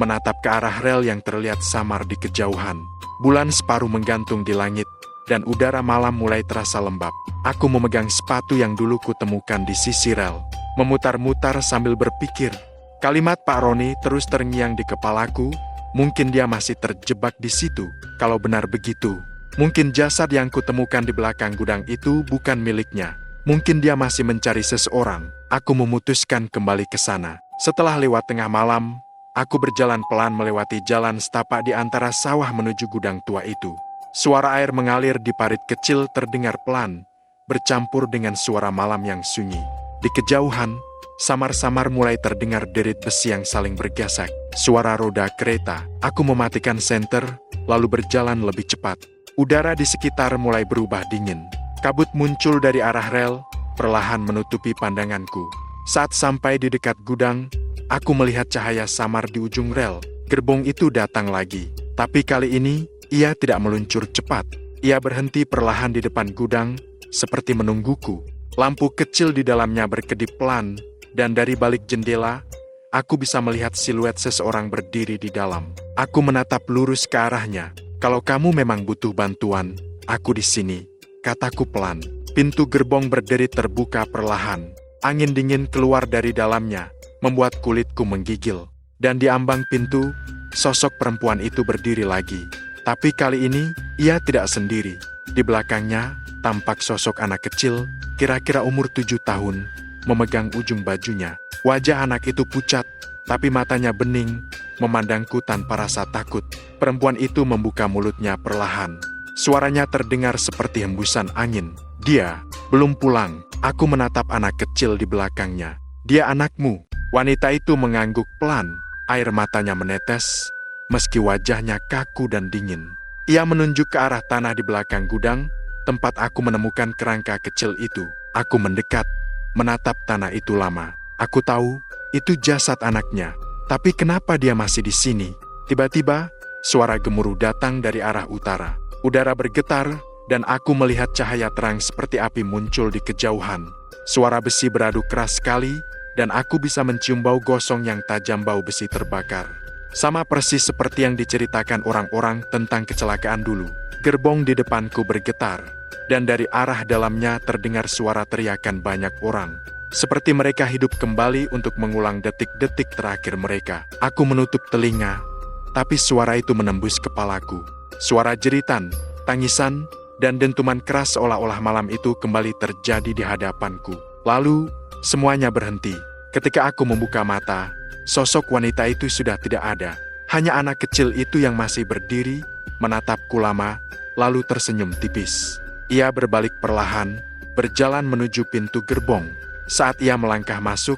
Speaker 1: menatap ke arah rel yang terlihat samar di kejauhan. Bulan separuh menggantung di langit, dan udara malam mulai terasa lembab. Aku memegang sepatu yang dulu kutemukan di sisi rel, memutar-mutar sambil berpikir. Kalimat Pak Roni terus terngiang di kepalaku, mungkin dia masih terjebak di situ. Kalau benar begitu, mungkin jasad yang kutemukan di belakang gudang itu bukan miliknya. Mungkin dia masih mencari seseorang. Aku memutuskan kembali ke sana. Setelah lewat tengah malam, aku berjalan pelan melewati jalan setapak di antara sawah menuju gudang tua itu. Suara air mengalir di parit kecil terdengar pelan, bercampur dengan suara malam yang sunyi. Di kejauhan, samar-samar mulai terdengar derit besi yang saling bergasak. Suara roda kereta. Aku mematikan senter, lalu berjalan lebih cepat. Udara di sekitar mulai berubah dingin. Kabut muncul dari arah rel, perlahan menutupi pandanganku. Saat sampai di dekat gudang, aku melihat cahaya samar di ujung rel. Gerbong itu datang lagi. Tapi kali ini, ia tidak meluncur cepat. Ia berhenti perlahan di depan gudang, seperti menungguku. Lampu kecil di dalamnya berkedip pelan, dan dari balik jendela, aku bisa melihat siluet seseorang berdiri di dalam. Aku menatap lurus ke arahnya. Kalau kamu memang butuh bantuan, aku di sini, kataku pelan. Pintu gerbong berderi terbuka perlahan. Angin dingin keluar dari dalamnya, membuat kulitku menggigil. Dan di ambang pintu, sosok perempuan itu berdiri lagi. Tapi kali ini, ia tidak sendiri. Di belakangnya, tampak sosok anak kecil, kira-kira umur 7 tahun, memegang ujung bajunya. Wajah anak itu pucat, tapi matanya bening, memandangku tanpa rasa takut. Perempuan itu membuka mulutnya perlahan. Suaranya terdengar seperti hembusan angin. Dia belum pulang. Aku menatap anak kecil di belakangnya. Dia anakmu. Wanita itu mengangguk pelan. Air matanya menetes, meski wajahnya kaku dan dingin. Ia menunjuk ke arah tanah di belakang gudang, tempat aku menemukan kerangka kecil itu. Aku mendekat, menatap tanah itu lama. Aku tahu, itu jasad anaknya. Tapi kenapa dia masih di sini? Tiba-tiba, suara gemuruh datang dari arah utara. Udara bergetar, dan aku melihat cahaya terang seperti api muncul di kejauhan. Suara besi beradu keras sekali, dan aku bisa mencium bau gosong yang tajam, bau besi terbakar. Sama persis seperti yang diceritakan orang-orang tentang kecelakaan dulu. Gerbong di depanku bergetar. dan dari arah dalamnya terdengar suara teriakan banyak orang. Seperti mereka hidup kembali untuk mengulang detik-detik terakhir mereka. Aku menutup telinga, tapi suara itu menembus kepalaku. Suara jeritan, tangisan, dan dentuman keras seolah-olah malam itu kembali terjadi di hadapanku. Lalu, semuanya berhenti. Ketika aku membuka mata, sosok wanita itu sudah tidak ada. Hanya anak kecil itu yang masih berdiri, menatapku lama, lalu tersenyum tipis. Ia berbalik perlahan, berjalan menuju pintu gerbong. Saat ia melangkah masuk,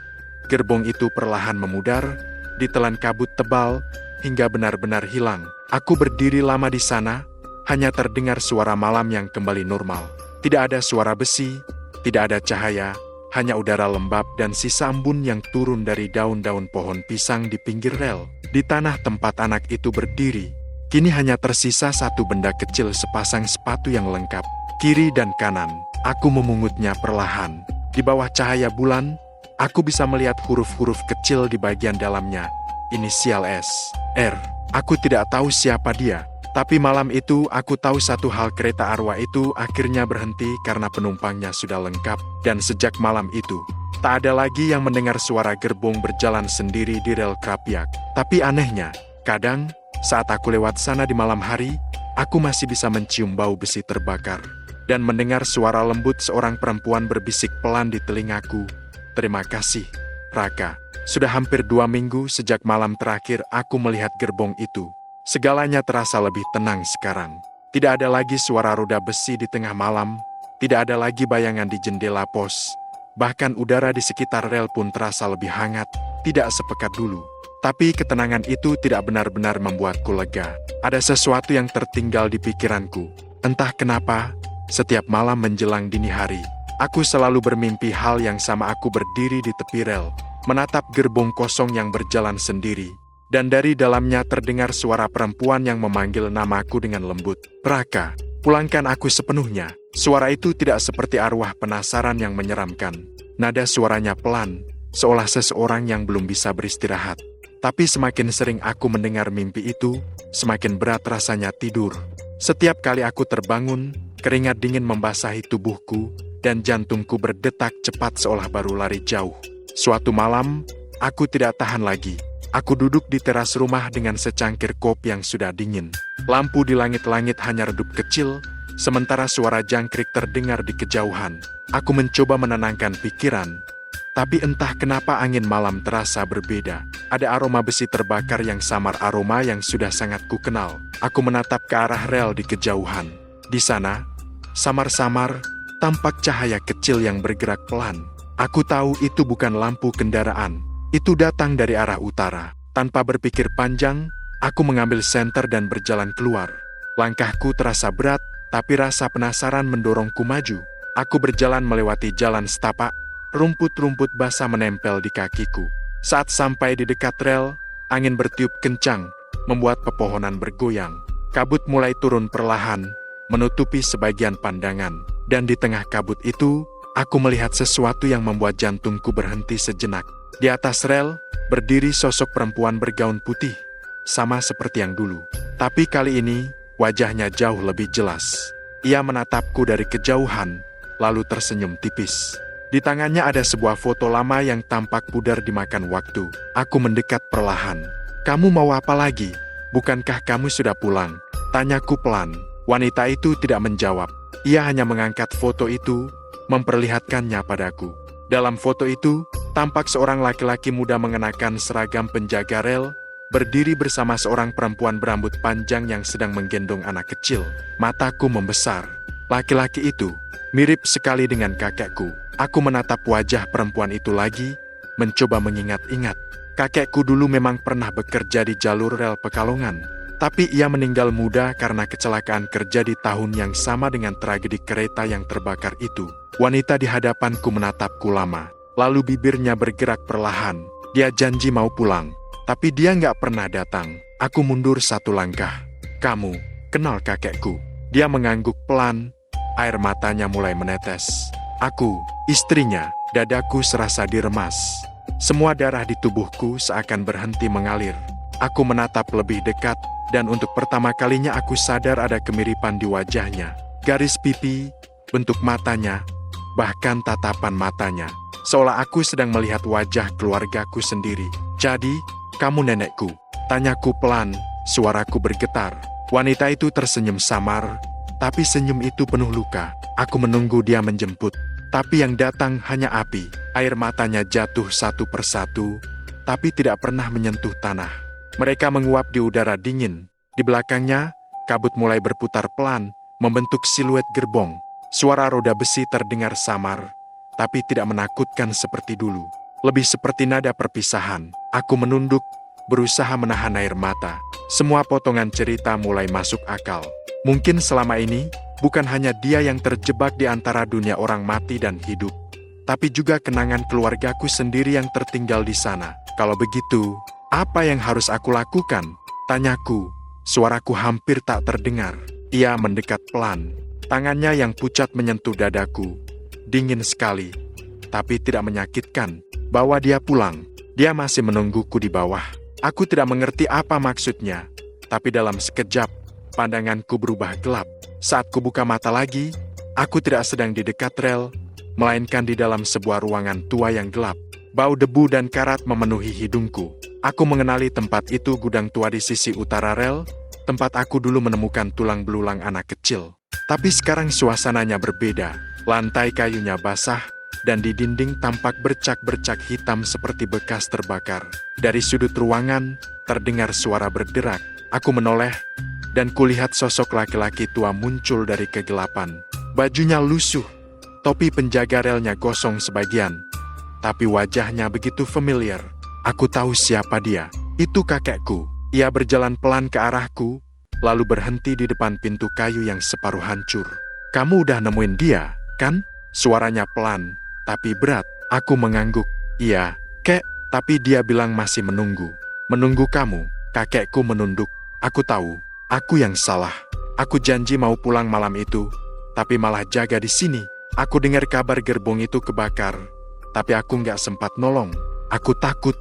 Speaker 1: gerbong itu perlahan memudar, ditelan kabut tebal, hingga benar-benar hilang. Aku berdiri lama di sana, hanya terdengar suara malam yang kembali normal. Tidak ada suara besi, tidak ada cahaya, hanya udara lembab dan sisa embun yang turun dari daun-daun pohon pisang di pinggir rel. Di tanah tempat anak itu berdiri, kini hanya tersisa satu benda kecil, sepasang sepatu yang lengkap. Kiri dan kanan, aku memungutnya perlahan. Di bawah cahaya bulan, aku bisa melihat huruf-huruf kecil di bagian dalamnya. Inisial S, R. Aku tidak tahu siapa dia. Tapi malam itu aku tahu satu hal, kereta arwah itu akhirnya berhenti karena penumpangnya sudah lengkap. Dan sejak malam itu, tak ada lagi yang mendengar suara gerbong berjalan sendiri di rel Krapiak. Tapi anehnya, kadang saat aku lewat sana di malam hari, aku masih bisa mencium bau besi terbakar. Dan mendengar suara lembut seorang perempuan berbisik pelan di telingaku. Terima kasih, Raka. Sudah hampir 2 minggu sejak malam terakhir aku melihat gerbong itu. Segalanya terasa lebih tenang sekarang. Tidak ada lagi suara roda besi di tengah malam. Tidak ada lagi bayangan di jendela pos. Bahkan udara di sekitar rel pun terasa lebih hangat. Tidak sepekat dulu. Tapi ketenangan itu tidak benar-benar membuatku lega. Ada sesuatu yang tertinggal di pikiranku. Entah kenapa, setiap malam menjelang dini hari, aku selalu bermimpi hal yang sama. Aku berdiri di tepi rel, menatap gerbong kosong yang berjalan sendiri. Dan dari dalamnya terdengar suara perempuan yang memanggil namaku dengan lembut. Raka, pulangkan aku sepenuhnya. Suara itu tidak seperti arwah penasaran yang menyeramkan. Nada suaranya pelan, seolah seseorang yang belum bisa beristirahat. Tapi semakin sering aku mendengar mimpi itu, semakin berat rasanya tidur. Setiap kali aku terbangun, keringat dingin membasahi tubuhku, dan jantungku berdetak cepat seolah baru lari jauh. Suatu malam, aku tidak tahan lagi. Aku duduk di teras rumah dengan secangkir kopi yang sudah dingin. Lampu di langit-langit hanya redup kecil, sementara suara jangkrik terdengar di kejauhan. Aku mencoba menenangkan pikiran, tapi entah kenapa angin malam terasa berbeda. Ada aroma besi terbakar yang samar, aroma yang sudah sangat kukenal. Aku menatap ke arah rel di kejauhan. Di sana, samar-samar, tampak cahaya kecil yang bergerak pelan. Aku tahu itu bukan lampu kendaraan. Itu datang dari arah utara. Tanpa berpikir panjang, aku mengambil senter dan berjalan keluar. Langkahku terasa berat, tapi rasa penasaran mendorongku maju. Aku berjalan melewati jalan setapak. Rumput-rumput basah menempel di kakiku. Saat sampai di dekat rel, angin bertiup kencang, membuat pepohonan bergoyang. Kabut mulai turun perlahan, menutupi sebagian pandangan. Dan di tengah kabut itu, aku melihat sesuatu yang membuat jantungku berhenti sejenak. Di atas rel, berdiri sosok perempuan bergaun putih, sama seperti yang dulu. Tapi kali ini, wajahnya jauh lebih jelas. Ia menatapku dari kejauhan, lalu tersenyum tipis. Di tangannya ada sebuah foto lama yang tampak pudar dimakan waktu. Aku mendekat perlahan. Kamu mau apa lagi? Bukankah kamu sudah pulang? Tanyaku pelan. Wanita itu tidak menjawab. Ia hanya mengangkat foto itu, memperlihatkannya padaku. Dalam foto itu, tampak seorang laki-laki muda mengenakan seragam penjaga rel, berdiri bersama seorang perempuan berambut panjang yang sedang menggendong anak kecil. Mataku membesar. Laki-laki itu mirip sekali dengan kakekku. Aku menatap wajah perempuan itu lagi, mencoba mengingat-ingat. Kakekku dulu memang pernah bekerja di jalur rel Pekalongan, tapi ia meninggal muda karena kecelakaan kerja di tahun yang sama dengan tragedi kereta yang terbakar itu. Wanita di hadapanku menatapku lama, lalu bibirnya bergerak perlahan. Dia janji mau pulang, tapi dia nggak pernah datang. Aku mundur satu langkah. Kamu kenal kakekku? Dia mengangguk pelan, air matanya mulai menetes. Aku, istrinya. Dadaku serasa diremas. Semua darah di tubuhku seakan berhenti mengalir. Aku menatap lebih dekat, dan untuk pertama kalinya aku sadar ada kemiripan di wajahnya. Garis pipi, bentuk matanya, bahkan tatapan matanya. Seolah aku sedang melihat wajah keluargaku sendiri. "Jadi, kamu nenekku?" tanyaku pelan, suaraku bergetar. Wanita itu tersenyum samar, tapi senyum itu penuh luka. Aku menunggu dia menjemput, tapi yang datang hanya api. Air matanya jatuh satu persatu, tapi tidak pernah menyentuh tanah. Mereka menguap di udara dingin. Di belakangnya, kabut mulai berputar pelan, membentuk siluet gerbong. Suara roda besi terdengar samar, tapi tidak menakutkan seperti dulu. Lebih seperti nada perpisahan. Aku menunduk, berusaha menahan air mata. Semua potongan cerita mulai masuk akal. Mungkin selama ini, bukan hanya dia yang terjebak di antara dunia orang mati dan hidup, tapi juga kenangan keluargaku sendiri yang tertinggal di sana. Kalau begitu, apa yang harus aku lakukan? Tanyaku. Suaraku hampir tak terdengar. Ia mendekat pelan. Tangannya yang pucat menyentuh dadaku. Dingin sekali, tapi tidak menyakitkan. Bawa dia pulang. Dia masih menungguku di bawah. Aku tidak mengerti apa maksudnya, tapi dalam sekejap, pandanganku berubah gelap. Saat ku buka mata lagi, aku tidak sedang di dekat rel, melainkan di dalam sebuah ruangan tua yang gelap. Bau debu dan karat memenuhi hidungku. Aku mengenali tempat itu, gudang tua di sisi utara rel, tempat aku dulu menemukan tulang belulang anak kecil. Tapi sekarang suasananya berbeda. Lantai kayunya basah, dan di dinding tampak bercak-bercak hitam seperti bekas terbakar. Dari sudut ruangan, terdengar suara berderak. Aku menoleh, dan kulihat sosok laki-laki tua muncul dari kegelapan. Bajunya lusuh, topi penjaga relnya gosong sebagian, tapi wajahnya begitu familiar. Aku tahu siapa dia. Itu kakekku. Ia berjalan pelan ke arahku, lalu berhenti di depan pintu kayu yang separuh hancur. "Kamu udah nemuin dia, kan?" Suaranya pelan, tapi berat. Aku mengangguk. "Iya, kek." Tapi dia bilang masih menunggu. "Menunggu kamu?" Kakekku menunduk. Aku tahu, aku yang salah. Aku janji mau pulang malam itu, tapi malah jaga di sini. Aku dengar kabar gerbong itu kebakar, tapi aku nggak sempat nolong. Aku takut,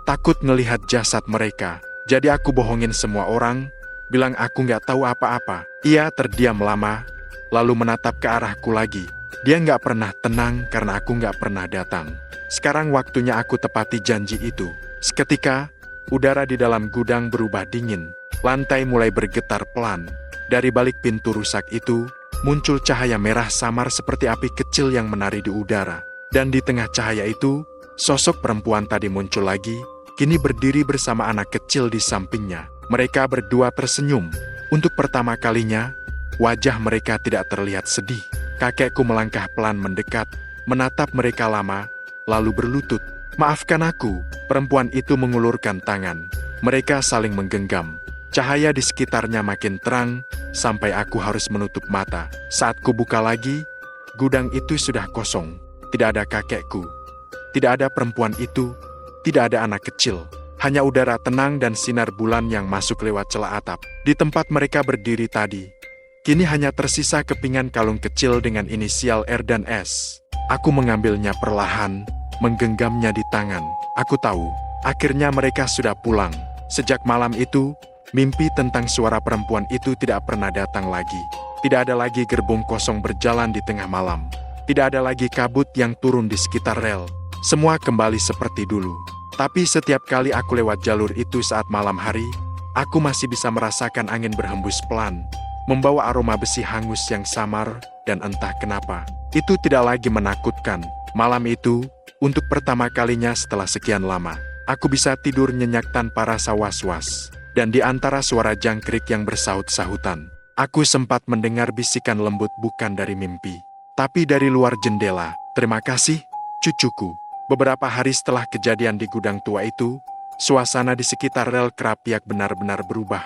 Speaker 1: takut ngelihat jasad mereka. Jadi aku bohongin semua orang, bilang aku nggak tahu apa-apa. Ia terdiam lama, lalu menatap ke arahku lagi. Dia nggak pernah tenang karena aku nggak pernah datang. Sekarang waktunya aku tepati janji itu. Seketika, udara di dalam gudang berubah dingin. Lantai mulai bergetar pelan. Dari balik pintu rusak itu, muncul cahaya merah samar seperti api kecil yang menari di udara. Dan di tengah cahaya itu, sosok perempuan tadi muncul lagi, kini berdiri bersama anak kecil di sampingnya. Mereka berdua tersenyum. Untuk pertama kalinya, wajah mereka tidak terlihat sedih. Kakekku melangkah pelan mendekat, menatap mereka lama, lalu berlutut. "Maafkan aku." Perempuan itu mengulurkan tangan. Mereka saling menggenggam. Cahaya di sekitarnya makin terang, sampai aku harus menutup mata. Saat ku buka lagi, gudang itu sudah kosong. Tidak ada kakekku. Tidak ada perempuan itu. Tidak ada anak kecil. Hanya udara tenang dan sinar bulan yang masuk lewat celah atap. Di tempat mereka berdiri tadi, kini hanya tersisa kepingan kalung kecil dengan inisial R dan S. Aku mengambilnya perlahan, menggenggamnya di tangan. Aku tahu, akhirnya mereka sudah pulang. Sejak malam itu, mimpi tentang suara perempuan itu tidak pernah datang lagi. Tidak ada lagi gerbong kosong berjalan di tengah malam. Tidak ada lagi kabut yang turun di sekitar rel. Semua kembali seperti dulu. Tapi setiap kali aku lewat jalur itu saat malam hari, aku masih bisa merasakan angin berhembus pelan, membawa aroma besi hangus yang samar, dan entah kenapa, itu tidak lagi menakutkan. Malam itu, untuk pertama kalinya setelah sekian lama, aku bisa tidur nyenyak tanpa rasa was-was. Dan di antara suara jangkrik yang bersahut-sahutan, aku sempat mendengar bisikan lembut bukan dari mimpi, tapi dari luar jendela. "Terima kasih, cucuku." Beberapa hari setelah kejadian di gudang tua itu, suasana di sekitar rel Krapiak benar-benar berubah.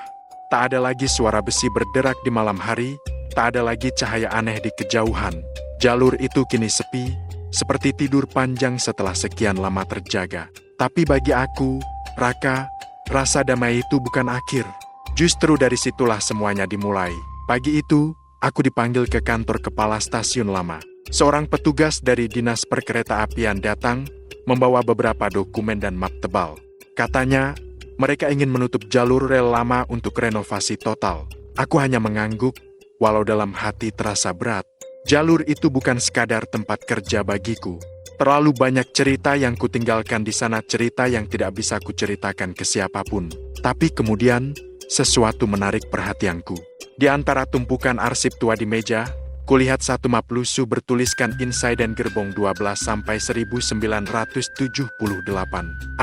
Speaker 1: Tak ada lagi suara besi berderak di malam hari, tak ada lagi cahaya aneh di kejauhan. Jalur itu kini sepi, seperti tidur panjang setelah sekian lama terjaga. Tapi bagi aku, Raka, rasa damai itu bukan akhir. Justru dari situlah semuanya dimulai. Pagi itu, aku dipanggil ke kantor kepala stasiun lama. Seorang petugas dari Dinas Perkeretaapian datang, membawa beberapa dokumen dan map tebal. Katanya, mereka ingin menutup jalur rel lama untuk renovasi total. Aku hanya mengangguk, walau dalam hati terasa berat. Jalur itu bukan sekadar tempat kerja bagiku. Terlalu banyak cerita yang kutinggalkan di sana, cerita yang tidak bisa kuceritakan ke siapapun. Tapi kemudian, sesuatu menarik perhatianku. Di antara tumpukan arsip tua di meja, kulihat satu map lusuh bertuliskan Insiden Gerbong 12 sampai 1978.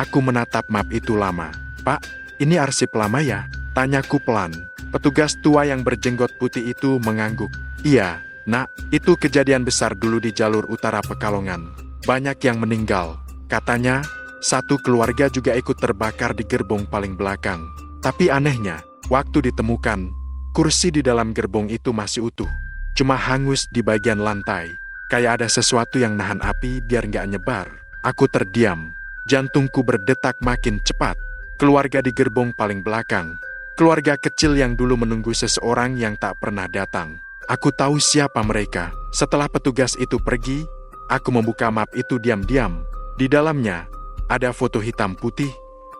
Speaker 1: Aku menatap map itu lama. "Pak, ini arsip lama ya?" tanyaku pelan. Petugas tua yang berjenggot putih itu mengangguk. "Iya, Nak, itu kejadian besar dulu di jalur utara Pekalongan. Banyak yang meninggal. Katanya, satu keluarga juga ikut terbakar di gerbong paling belakang. Tapi anehnya, waktu ditemukan, kursi di dalam gerbong itu masih utuh. Cuma hangus di bagian lantai. Kayak ada sesuatu yang nahan api biar nggak nyebar." Aku terdiam. Jantungku berdetak makin cepat. Keluarga di gerbong paling belakang. Keluarga kecil yang dulu menunggu seseorang yang tak pernah datang. Aku tahu siapa mereka. Setelah petugas itu pergi, aku membuka map itu diam-diam. Di dalamnya, ada foto hitam putih,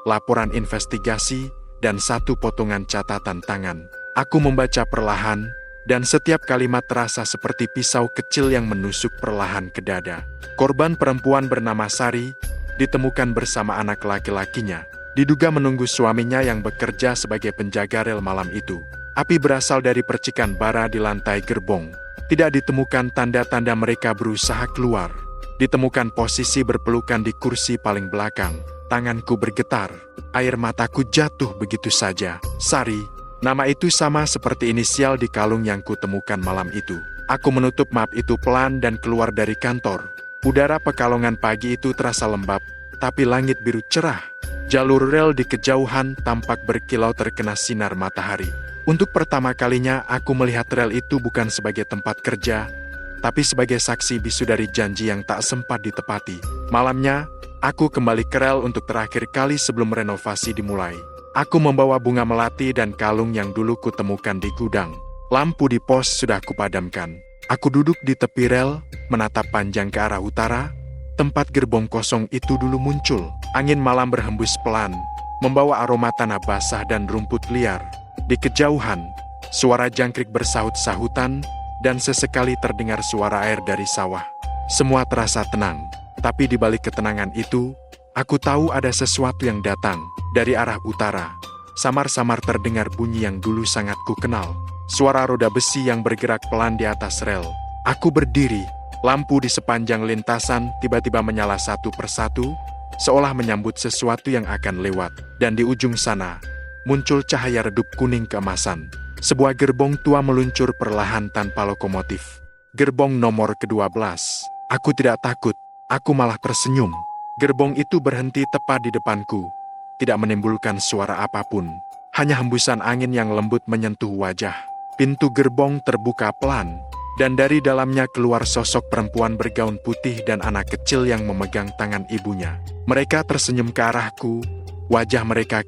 Speaker 1: laporan investigasi, dan satu potongan catatan tangan. Aku membaca perlahan, dan setiap kalimat terasa seperti pisau kecil yang menusuk perlahan ke dada. Korban perempuan bernama Sari, ditemukan bersama anak laki-lakinya. Diduga menunggu suaminya yang bekerja sebagai penjaga rel malam itu. Api berasal dari percikan bara di lantai gerbong. Tidak ditemukan tanda-tanda mereka berusaha keluar. Ditemukan posisi berpelukan di kursi paling belakang. Tanganku bergetar. Air mataku jatuh begitu saja. Sari, nama itu sama seperti inisial di kalung yang kutemukan malam itu. Aku menutup map itu pelan dan keluar dari kantor. Udara Pekalongan pagi itu terasa lembab, tapi langit biru cerah. Jalur rel di kejauhan tampak berkilau terkena sinar matahari. Untuk pertama kalinya aku melihat rel itu bukan sebagai tempat kerja, tapi sebagai saksi bisu dari janji yang tak sempat ditepati. Malamnya, aku kembali ke rel untuk terakhir kali sebelum renovasi dimulai. Aku membawa bunga melati dan kalung yang dulu kutemukan di gudang. Lampu di pos sudah kupadamkan. Aku duduk di tepi rel, menatap panjang ke arah utara. Tempat gerbong kosong itu dulu muncul. Angin malam berhembus pelan, membawa aroma tanah basah dan rumput liar. Di kejauhan, suara jangkrik bersahut-sahutan, dan sesekali terdengar suara air dari sawah. Semua terasa tenang, tapi di balik ketenangan itu, aku tahu ada sesuatu yang datang dari arah utara. Samar-samar terdengar bunyi yang dulu sangat kukenal. Suara roda besi yang bergerak pelan di atas rel. Aku berdiri, lampu di sepanjang lintasan tiba-tiba menyala satu persatu, seolah menyambut sesuatu yang akan lewat. Dan di ujung sana, muncul cahaya redup kuning keemasan. Sebuah gerbong tua meluncur perlahan tanpa lokomotif. Gerbong nomor ke-12. Aku tidak takut, aku malah tersenyum. Gerbong itu berhenti tepat di depanku. Tidak menimbulkan suara apapun. Hanya hembusan angin yang lembut menyentuh wajah. Pintu gerbong terbuka pelan, dan dari dalamnya keluar sosok perempuan bergaun putih dan anak kecil yang memegang tangan ibunya. Mereka tersenyum ke arahku, wajah mereka